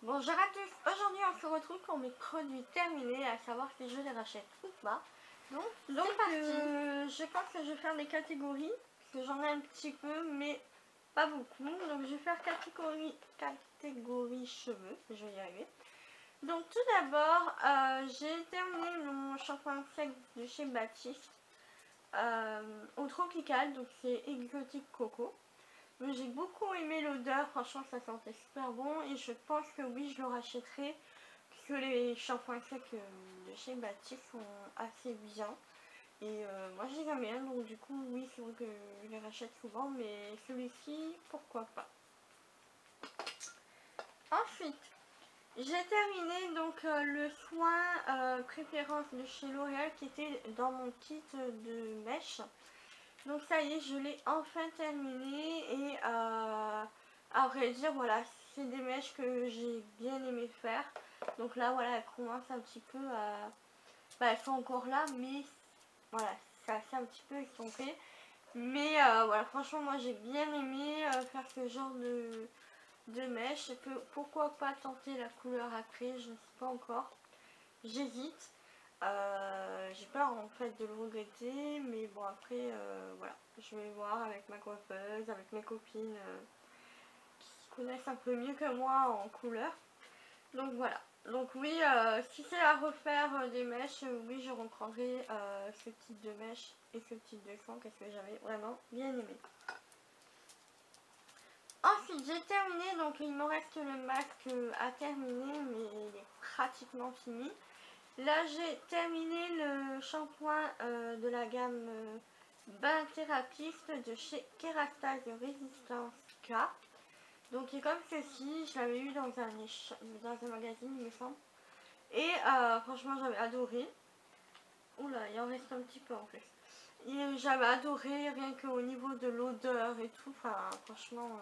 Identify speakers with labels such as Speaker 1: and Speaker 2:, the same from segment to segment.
Speaker 1: Bonjour à tous, aujourd'hui on se retrouve pour mes produits terminés, à savoir si je les rachète ou pas. Donc je pense que je vais faire des catégories, parce que j'en ai un petit peu, mais pas beaucoup. Donc je vais faire catégorie cheveux, je vais y arriver. Donc tout d'abord, j'ai terminé mon shampoing sec de chez Baptiste, au Tropical, donc c'est Exotique Coco. J'ai beaucoup aimé l'odeur, franchement ça sentait super bon et je pense que oui je le rachèterai puisque les shampoings secs de chez Baptiste sont assez bien et moi je les aime bien, donc du coup oui c'est vrai que je les rachète souvent, mais celui-ci pourquoi pas. Ensuite j'ai terminé donc le soin préférence de chez L'Oréal qui était dans mon kit de mèches. Donc ça y est, je l'ai enfin terminé et à vrai dire, voilà, c'est des mèches que j'ai bien aimé faire. Donc là, voilà, elles commencent un petit peu à... Bah, elles sont encore là, mais voilà, ça s'est un petit peu estompé. Mais voilà, franchement, moi j'ai bien aimé faire ce genre de mèches. Pourquoi pas tenter la couleur après, je ne sais pas encore. J'hésite. J'ai peur en fait de le regretter, mais bon après voilà, je vais voir avec ma coiffeuse, avec mes copines qui connaissent un peu mieux que moi en couleur. Donc voilà, donc oui, si c'est à refaire des mèches, oui je reprendrai ce type de mèche et ce type de soin parce que j'avais vraiment bien aimé. Ensuite j'ai terminé, donc il me reste le masque à terminer, mais il est pratiquement fini. Là j'ai terminé le shampoing de la gamme Bain Thérapiste de chez Kerastase Résistance K. Donc il est comme ceci, je l'avais eu dans un magazine il me semble. Et franchement j'avais adoré. Oula, il en reste un petit peu en plus. J'avais adoré rien qu'au niveau de l'odeur et tout. Enfin franchement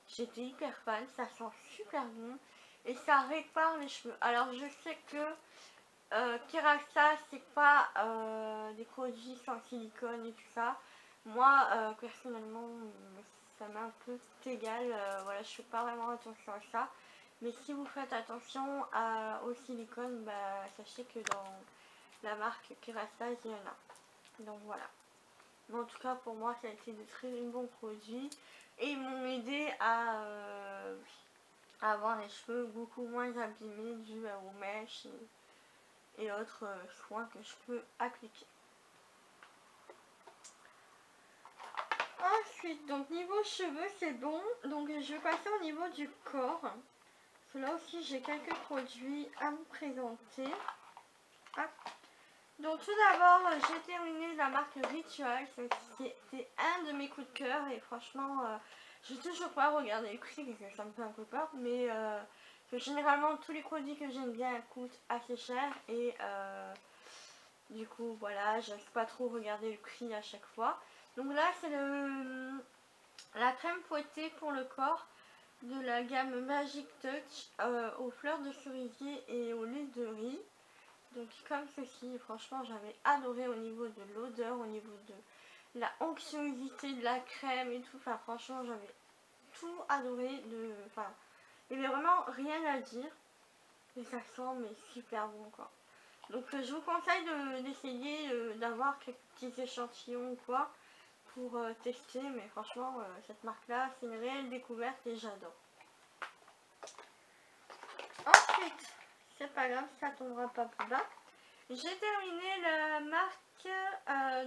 Speaker 1: j'étais hyper fan, ça sent super bon. Et ça répare les cheveux. Alors je sais que Kerastase c'est pas des produits sans silicone et tout ça. Moi personnellement ça m'a un peu égal, voilà, je fais pas vraiment attention à ça. Mais si vous faites attention au silicone, bah, sachez que dans la marque Kerastase il y en a. Donc voilà. Mais en tout cas pour moi ça a été de très bons produits et ils m'ont aidé à avoir les cheveux beaucoup moins abîmés dû aux mèches et autres soins que je peux appliquer. Ensuite, donc niveau cheveux c'est bon, donc je vais passer au niveau du corps. Là aussi j'ai quelques produits à vous présenter. Hop. Donc tout d'abord j'ai terminé la marque Ritual, c'était un de mes coups de cœur et franchement j'ai toujours pas regardé le prix parce que ça me fait un peu peur, mais que généralement tous les produits que j'aime bien coûtent assez cher et du coup voilà, j'ose pas trop regarder le prix à chaque fois. Donc là c'est la crème fouettée pour le corps de la gamme Magic Touch aux fleurs de cerisier et au lait de riz. Donc comme ceci, franchement j'avais adoré au niveau de l'odeur, au niveau de la onctuosité de la crème et tout. Enfin franchement j'avais tout adoré. Enfin, il n'y avait vraiment rien à dire. Et ça sent mais super bon quoi. Donc je vous conseille d'essayer d'avoir quelques petits échantillons ou quoi pour tester, mais franchement cette marque là c'est une réelle découverte et j'adore. Ensuite, c'est pas grave, ça tombera pas plus bas. J'ai terminé la marque,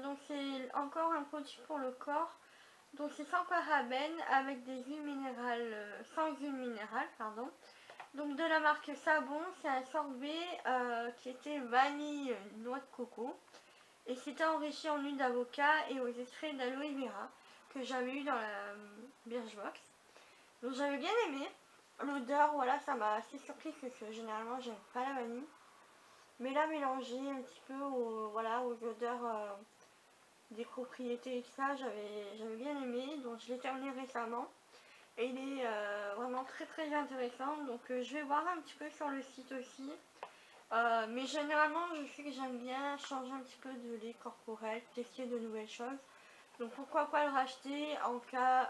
Speaker 1: donc c'est encore un produit pour le corps. Donc c'est sans parabènes avec des huiles minérales, sans huile minérale, pardon. Donc de la marque Savon, c'est un sorbet qui était vanille noix de coco. Et c'était enrichi en huile d'avocat et aux extraits d'aloe vera que j'avais eu dans la Birchbox. Donc j'avais bien aimé. L'odeur, voilà, ça m'a assez surpris parce que généralement j'aime pas la vanille. Mais là, mélangé un petit peu voilà, aux odeurs des propriétés et tout ça, j'avais bien aimé. Donc je l'ai terminé récemment. Et il est vraiment très intéressant. Donc je vais voir un petit peu sur le site aussi. Mais généralement, je sais que j'aime bien changer un petit peu de lait corporel, tester de nouvelles choses. Donc pourquoi pas le racheter en cas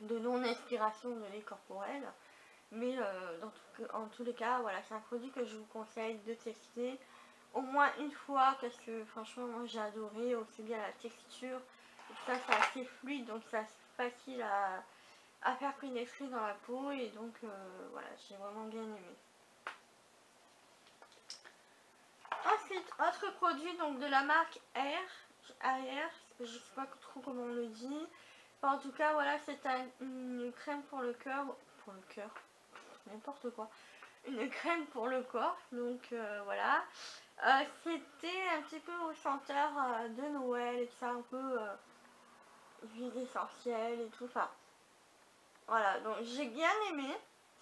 Speaker 1: de non-inspiration de lait corporel. Mais en tous les cas, voilà, c'est un produit que je vous conseille de tester au moins une fois parce que franchement moi j'ai adoré, aussi bien la texture, et tout ça c'est assez fluide donc c'est assez facile à faire pénétrer dans la peau et donc voilà, j'ai vraiment bien aimé. Ensuite, autre produit donc de la marque Air, je sais pas trop comment on le dit. Enfin, en tout cas, voilà, c'est une crème pour le cœur, n'importe quoi. Une crème pour le corps, donc voilà. C'était un petit peu au senteur de Noël et tout ça, un peu huile essentielle et tout, enfin voilà, donc j'ai bien aimé,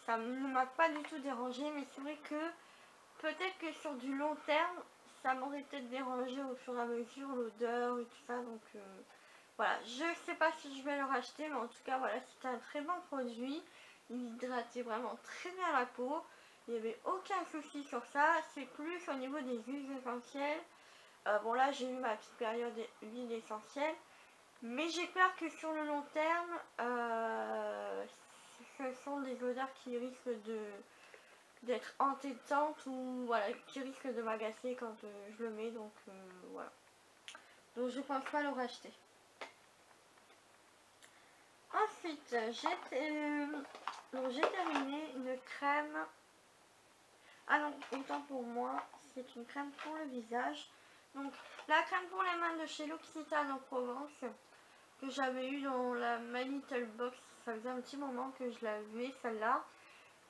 Speaker 1: ça ne m'a pas du tout dérangé, mais c'est vrai que peut-être que sur du long terme, ça m'aurait peut-être dérangé au fur et à mesure l'odeur et tout ça, donc voilà, je sais pas si je vais le racheter, mais en tout cas voilà, c'était un très bon produit, il hydratait vraiment très bien la peau, il n'y avait aucun souci sur ça, c'est plus au niveau des huiles essentielles. Bon là j'ai eu ma petite période d'huile essentielle, mais j'ai peur que sur le long terme, ce sont des odeurs qui risquent d'être entêtantes ou voilà, qui risquent de m'agacer quand je le mets, donc voilà. Donc je pense pas le racheter. Ensuite, j'ai terminé une crème. Ah non, autant pour moi, c'est une crème pour le visage. Donc la crème pour les mains de chez L'Occitane en Provence, que j'avais eu dans la My Little Box, ça faisait un petit moment que je l'avais celle-là.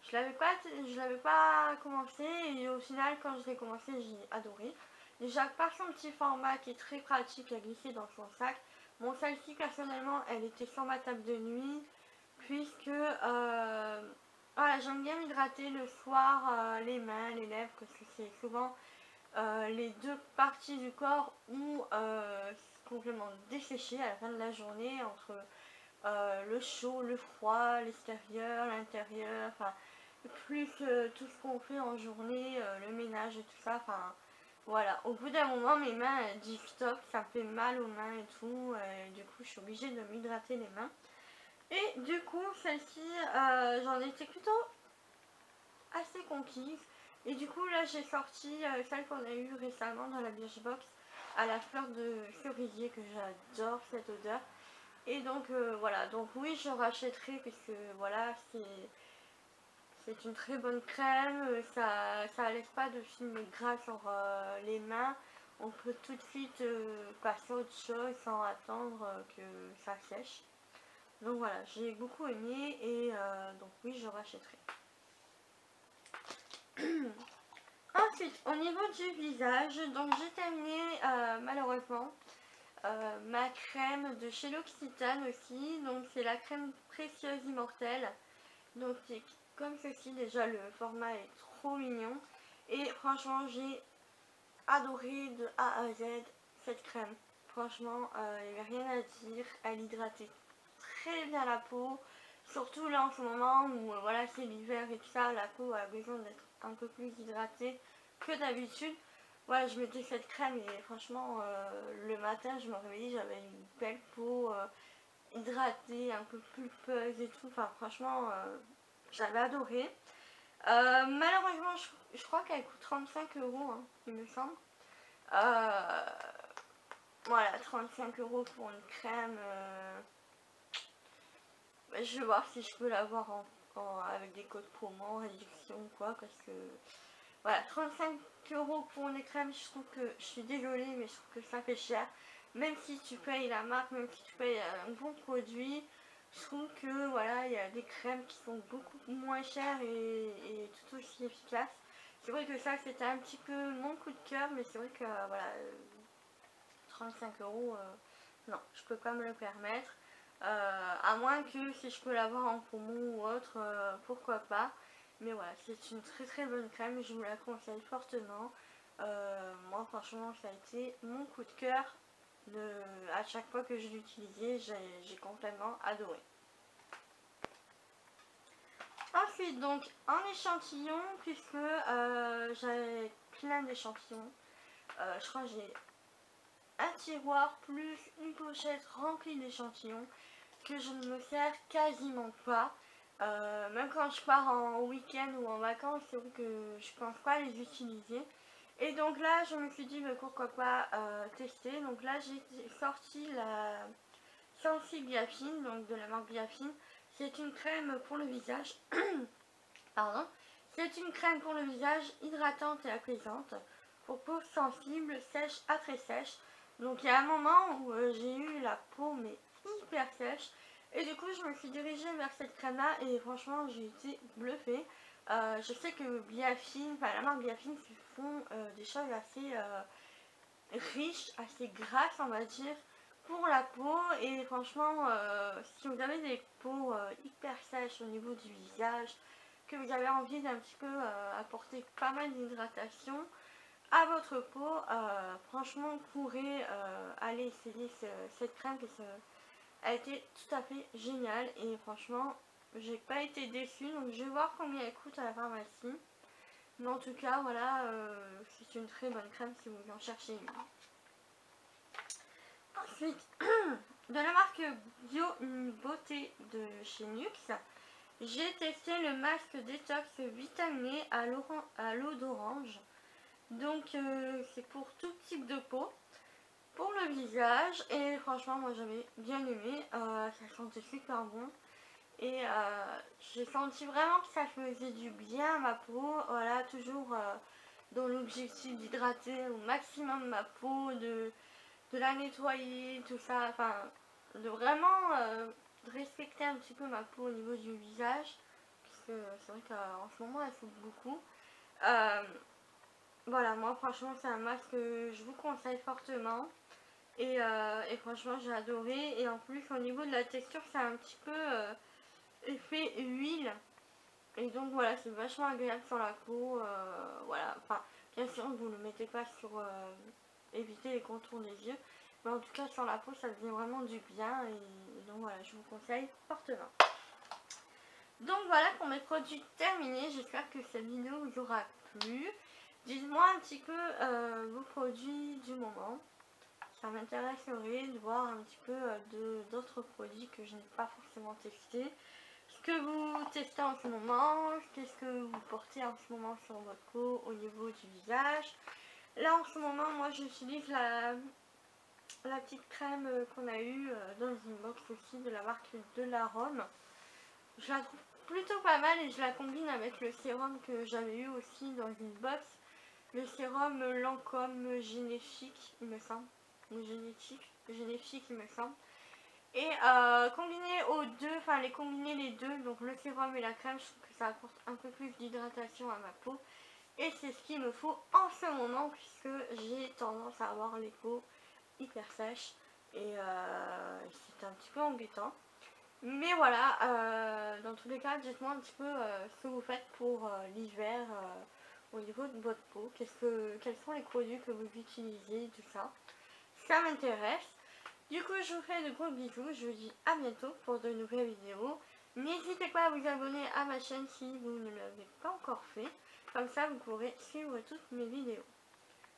Speaker 1: Je l'avais pas commencé et au final quand je l'ai commencé j'ai adoré. Déjà par son petit format qui est très pratique à glisser dans son sac. Bon, celle-ci personnellement elle était sur ma table de nuit puisque voilà, j'aime bien m'hydrater le soir les mains, les lèvres parce que c'est souvent les deux parties du corps où complètement desséchées à la fin de la journée entre le chaud, le froid, l'extérieur, l'intérieur, enfin plus tout ce qu'on fait en journée, le ménage et tout ça, enfin voilà, au bout d'un moment mes mains elles disent stop, ça me fait mal aux mains et tout, et du coup je suis obligée de m'hydrater les mains. Et du coup celle-ci j'en étais plutôt assez conquise, et du coup là j'ai sorti celle qu'on a eue récemment dans la Birchbox à la fleur de cerisier, que j'adore cette odeur. Et donc voilà, donc oui je rachèterai puisque voilà c'est une très bonne crème, ça laisse pas de film gras sur les mains, on peut tout de suite passer à autre chose sans attendre que ça sèche. Donc voilà, j'ai beaucoup aimé et donc oui je rachèterai. Ensuite au niveau du visage, donc j'ai terminé malheureusement ma crème de chez L'Occitane aussi, donc c'est la crème précieuse immortelle, donc c'est comme ceci. Déjà le format est trop mignon et franchement j'ai adoré de A à Z cette crème, franchement il n'y avait rien à dire, elle hydratait très bien la peau, surtout là en ce moment où voilà c'est l'hiver et tout ça, la peau a besoin d'être un peu plus hydratée que d'habitude. Voilà, je mettais cette crème et franchement le matin je me réveillais, j'avais une belle peau hydratée, un peu pulpeuse et tout, enfin franchement j'avais adoré. Malheureusement je crois qu'elle coûte 35 €, hein, il me semble. Voilà, 35 € pour une crème. Je vais voir si je peux l'avoir avec des codes promo, en réduction ou quoi, parce que voilà, 35 € pour une crème, je trouve que, je suis désolée, mais je trouve que ça fait cher. Même si tu payes la marque, même si tu payes un bon produit, je trouve que voilà, il y a des crèmes qui sont beaucoup moins chères et tout aussi efficaces. C'est vrai que ça c'était un petit peu mon coup de cœur, mais c'est vrai que voilà, 35 €, non, je peux pas me le permettre. À moins que si je peux l'avoir en promo ou autre, pourquoi pas. Mais voilà, c'est une très très bonne crème, je vous la conseille fortement. Moi franchement ça a été mon coup de cœur. À chaque fois que je l'utilisais, j'ai complètement adoré. Ensuite donc en échantillon, puisque j'avais plein d'échantillons, je crois que j'ai un tiroir plus une pochette remplie d'échantillons que je ne me sers quasiment pas. Même quand je pars en week-end ou en vacances, c'est vrai que je pense pas les utiliser. Et donc là, je me suis dit, mais pourquoi pas tester. Donc là, j'ai sorti la Sensi Biafine, donc de la marque Biafine. C'est une crème pour le visage. Pardon. C'est une crème pour le visage hydratante et apaisante pour peau sensible, sèche à très sèche. Donc il y a un moment où j'ai eu la peau mais hyper sèche. Et du coup je me suis dirigée vers cette crème là et franchement j'ai été bluffée. Je sais que Biafine, enfin la marque Biafine font des choses assez riches, assez grasses on va dire pour la peau. Et franchement si vous avez des peaux hyper sèches au niveau du visage, que vous avez envie d'un petit peu apporter pas mal d'hydratation à votre peau, franchement courez, allez essayer cette crème parce qu'elle a été tout à fait géniale et franchement j'ai pas été déçue. Donc je vais voir combien elle coûte à la pharmacie, mais en tout cas voilà, c'est une très bonne crème si vous en cherchez une. Ensuite de la marque Bio Beauté de chez Nux, j'ai testé le masque détox vitaminé à l'eau d'orange. Donc c'est pour tout type de peau, pour le visage. Et franchement moi j'avais bien aimé, ça sentait super bon. Et j'ai senti vraiment que ça faisait du bien à ma peau. Voilà, toujours dans l'objectif d'hydrater au maximum ma peau, de la nettoyer, tout ça. Enfin, de vraiment respecter un petit peu ma peau au niveau du visage, puisque c'est vrai qu'en ce moment elle souffre beaucoup. Voilà, moi franchement c'est un masque que je vous conseille fortement et franchement j'ai adoré. Et en plus au niveau de la texture c'est un petit peu effet huile et donc voilà, c'est vachement agréable sur la peau. Voilà, enfin bien sûr vous ne le mettez pas sur éviter les contours des yeux, mais en tout cas sur la peau ça faisait vraiment du bien et donc voilà, je vous conseille fortement. Donc voilà pour mes produits terminés, j'espère que cette vidéo vous aura plu. Dites-moi un petit peu vos produits du moment, ça m'intéresserait de voir un petit peu d'autres produits que je n'ai pas forcément testés. Ce que vous testez en ce moment, qu'est-ce que vous portez en ce moment sur votre peau au niveau du visage. Là en ce moment moi j'utilise la petite crème qu'on a eue dans une box aussi de la marque de l'Arôme. Je la trouve plutôt pas mal et je la combine avec le sérum que j'avais eu aussi dans une box. Le sérum Lancôme Généfique il me semble. Ou généfique il me semble. Et combiner aux deux, enfin combiner les deux, donc le sérum et la crème, je trouve que ça apporte un peu plus d'hydratation à ma peau. Et c'est ce qu'il me faut en ce moment puisque j'ai tendance à avoir les peaux hyper sèches et c'est un petit peu embêtant. Mais voilà, dans tous les cas, dites-moi un petit peu ce que vous faites pour l'hiver au niveau de votre peau. Quels sont les produits que vous utilisez, tout ça. Ça m'intéresse. Du coup, je vous fais de gros bisous. Je vous dis à bientôt pour de nouvelles vidéos. N'hésitez pas à vous abonner à ma chaîne si vous ne l'avez pas encore fait. Comme ça, vous pourrez suivre toutes mes vidéos.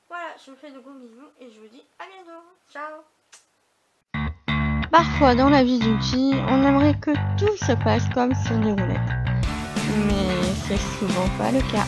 Speaker 1: Voilà, je vous fais de gros bisous et je vous dis à bientôt. Ciao! Parfois dans la vie d'une fille, on aimerait que tout se passe comme sur des roulettes. Mais c'est souvent pas le cas.